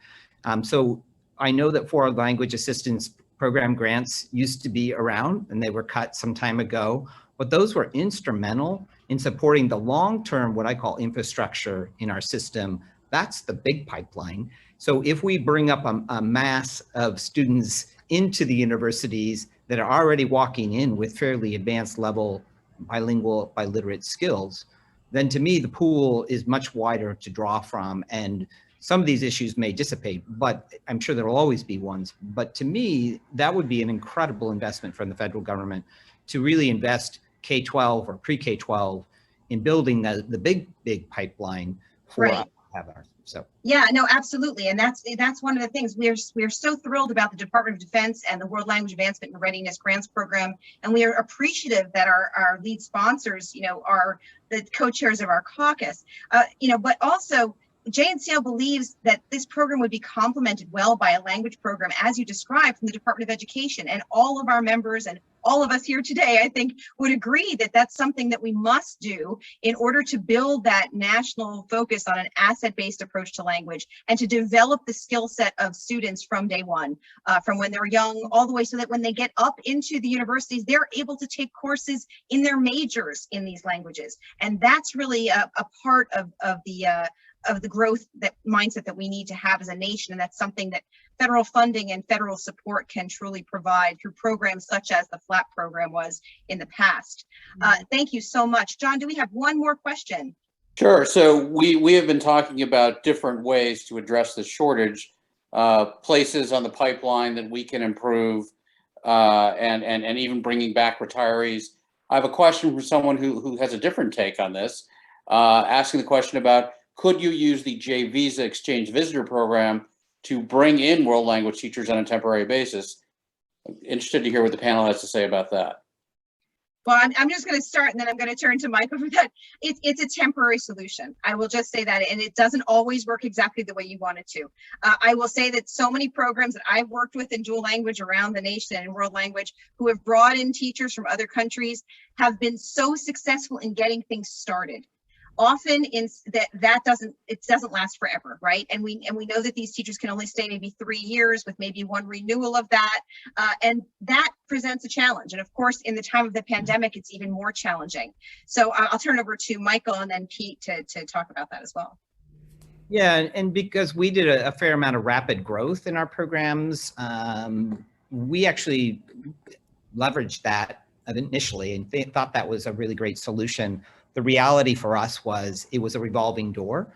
So I know that foreign language assistance program grants used to be around, and they were cut some time ago, but those were instrumental in supporting the long-term, what I call infrastructure in our system. That's the big pipeline. So if we bring up a mass of students into the universities that are already walking in with fairly advanced level bilingual, biliterate skills, then to me, the pool is much wider to draw from. And some of these issues may dissipate, but I'm sure there will always be ones. But to me, that would be an incredible investment from the federal government to really invest K-12 or pre-K-12 in building the big pipeline for right. So yeah, no, absolutely. And that's one of the things we're so thrilled about the Department of Defense and the World Language Advancement and Readiness Grants Program. And we are appreciative that our lead sponsors, are the co-chairs of our caucus, but also Jncl believes that this program would be complemented well by a language program, as you described, from the Department of Education. And all of our members and all of us here today, I think, would agree that that's something that we must do in order to build that national focus on an asset-based approach to language and to develop the skill set of students from day one, from when they're young all the way, so that when they get up into the universities, they're able to take courses in their majors in these languages. And that's really a part of the growth mindset that we need to have as a nation. And that's something that federal funding and federal support can truly provide through programs such as the FLAP program was in the past. Thank you so much. John, do we have one more question? Sure. So we have been talking about different ways to address the shortage, places on the pipeline that we can improve, and even bringing back retirees. I have a question for someone who has a different take on this, asking the question about, could you use the J Visa Exchange Visitor Program to bring in world language teachers on a temporary basis? I'm interested to hear what the panel has to say about that. Well, I'm just going to start, and then I'm going to turn to Michael for that. It's a temporary solution. I will just say that, and it doesn't always work exactly the way you want it to. I will say that so many programs that I've worked with in dual language around the nation and world language, who have brought in teachers from other countries, have been so successful in getting things started. Often that doesn't last forever, right? And we know that these teachers can only stay maybe 3 years with maybe one renewal of that, and that presents a challenge. And of course, in the time of the pandemic, it's even more challenging. So I'll turn over to Michael and then Pete to talk about that as well. Yeah, and because we did a fair amount of rapid growth in our programs, we actually leveraged that initially and thought that was a really great solution. The reality for us was it was a revolving door.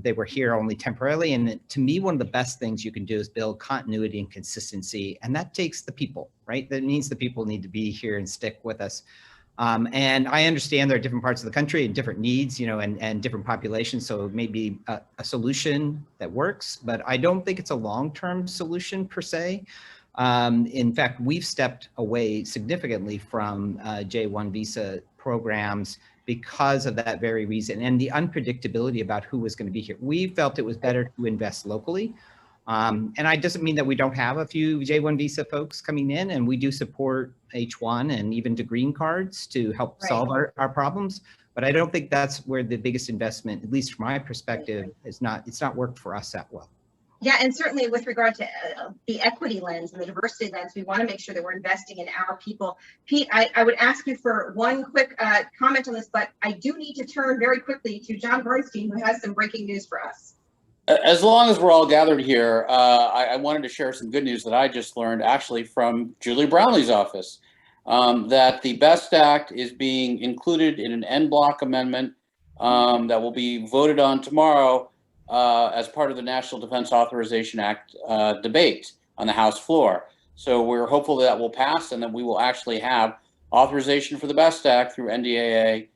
They were here only temporarily. And to me, one of the best things you can do is build continuity and consistency. And that takes the people, right? That means the people need to be here and stick with us. And I understand there are different parts of the country and different needs, and different populations. So it may be a solution that works, but I don't think it's a long-term solution per se. In fact, we've stepped away significantly from J1 visa programs because of that very reason and the unpredictability about who was going to be here. We felt it was better to invest locally. And it doesn't mean that we don't have a few J1 visa folks coming in, and we do support H1 and even to green cards to help solve our problems. But I don't think that's where the biggest investment, at least from my perspective, it's not worked for us that well. Yeah, and certainly with regard to the equity lens and the diversity lens, we want to make sure that we're investing in our people. Pete, I would ask you for one quick comment on this, but I do need to turn very quickly to John Bernstein, who has some breaking news for us. As long as we're all gathered here, I wanted to share some good news that I just learned actually from Julie Brownlee's office, that the BEST Act is being included in an en bloc amendment that will be voted on tomorrow as part of the National Defense Authorization Act debate on the House floor. So we're hopeful that will pass and that we will actually have authorization for the BEST Act through NDAA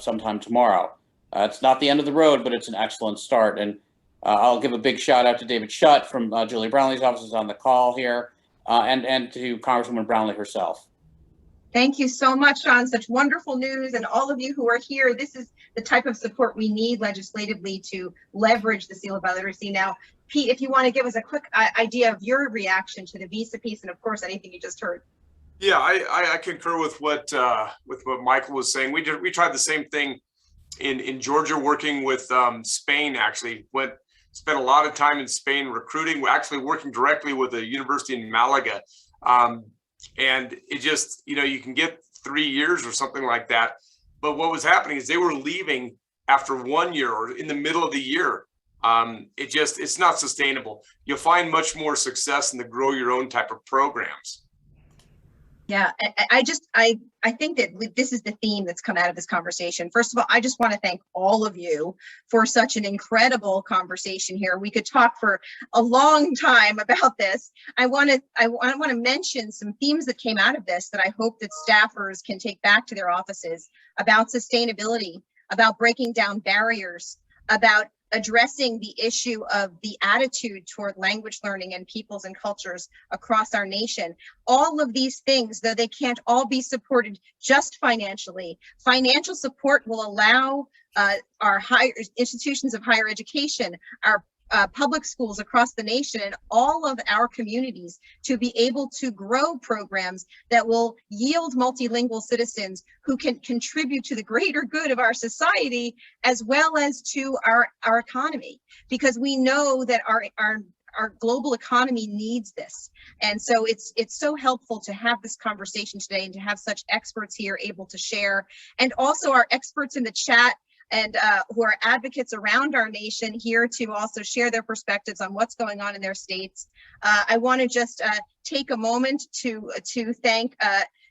sometime tomorrow. It's not the end of the road, but it's an excellent start. And I'll give a big shout out to David Schutt from Julie Brownlee's office is on the call here, and to Congresswoman Brownlee herself. Thank you so much, Sean. Such wonderful news. And all of you who are here, this is the type of support we need legislatively to leverage the seal of biliteracy. Now, Pete, if you want to give us a quick idea of your reaction to the visa piece and, of course, anything you just heard. Yeah, I concur with what Michael was saying. We tried the same thing in Georgia, working with Spain. Actually, spent a lot of time in Spain recruiting. We're actually working directly with a university in Malaga. And it just, you can get 3 years or something like that. But what was happening is they were leaving after 1 year or in the middle of the year. It's not sustainable. You'll find much more success in the grow your own type of programs. Yeah, I think that this is the theme that's come out of this conversation. First of all, I just want to thank all of you for such an incredible conversation here. We could talk for a long time about this. I want to mention some themes that came out of this that I hope that staffers can take back to their offices about sustainability, about breaking down barriers, about addressing the issue of the attitude toward language learning and peoples and cultures across our nation. All of these things, though they can't all be supported just financially, financial support will allow our higher institutions of higher education, our public schools across the nation and all of our communities to be able to grow programs that will yield multilingual citizens who can contribute to the greater good of our society as well as to our economy, because we know that our global economy needs this. And so it's so helpful to have this conversation today and to have such experts here able to share, and also our experts in the chat and who are advocates around our nation here to also share their perspectives on what's going on in their states. I want to just take a moment to thank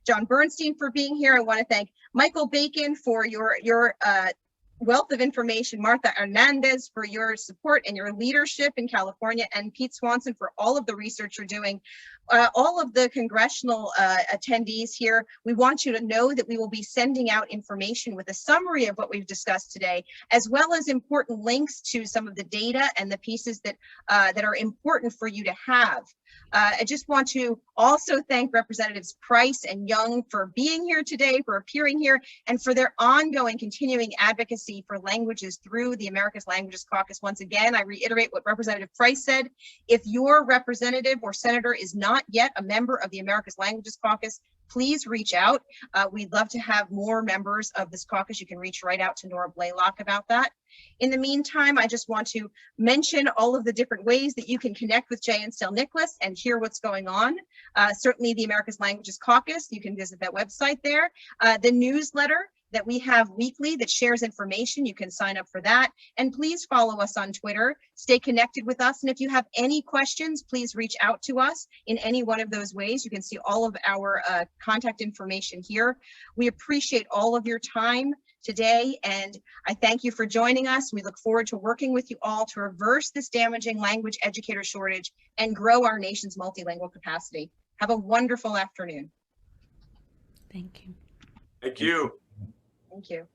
John Bernstein for being here. I want to thank Michael Bacon for your wealth of information, Martha Hernandez for your support and your leadership in California, and Pete Swanson for all of the research you're doing. All of the congressional attendees here, we want you to know that we will be sending out information with a summary of what we've discussed today, as well as important links to some of the data and the pieces that are important for you to have. I just want to also thank Representatives Price and Young for being here today, for appearing here, and for their ongoing continuing advocacy for languages through the America's Languages Caucus. Once again, I reiterate what Representative Price said. If your representative or senator is not yet a member of the America's Languages Caucus, please reach out. We'd love to have more members of this caucus. You can reach right out to Nora Blaylock about that. In the meantime, I just want to mention all of the different ways that you can connect with Jncl Nicholas and hear what's going on. Certainly the America's Languages Caucus, you can visit that website there. The newsletter that we have weekly that shares information, you can sign up for that. And please follow us on Twitter, stay connected with us. And if you have any questions, please reach out to us in any one of those ways. You can see all of our contact information here. We appreciate all of your time today, and I thank you for joining us. We look forward to working with you all to reverse this damaging language educator shortage and grow our nation's multilingual capacity. Have a wonderful afternoon. Thank you. Thank you. Thank you.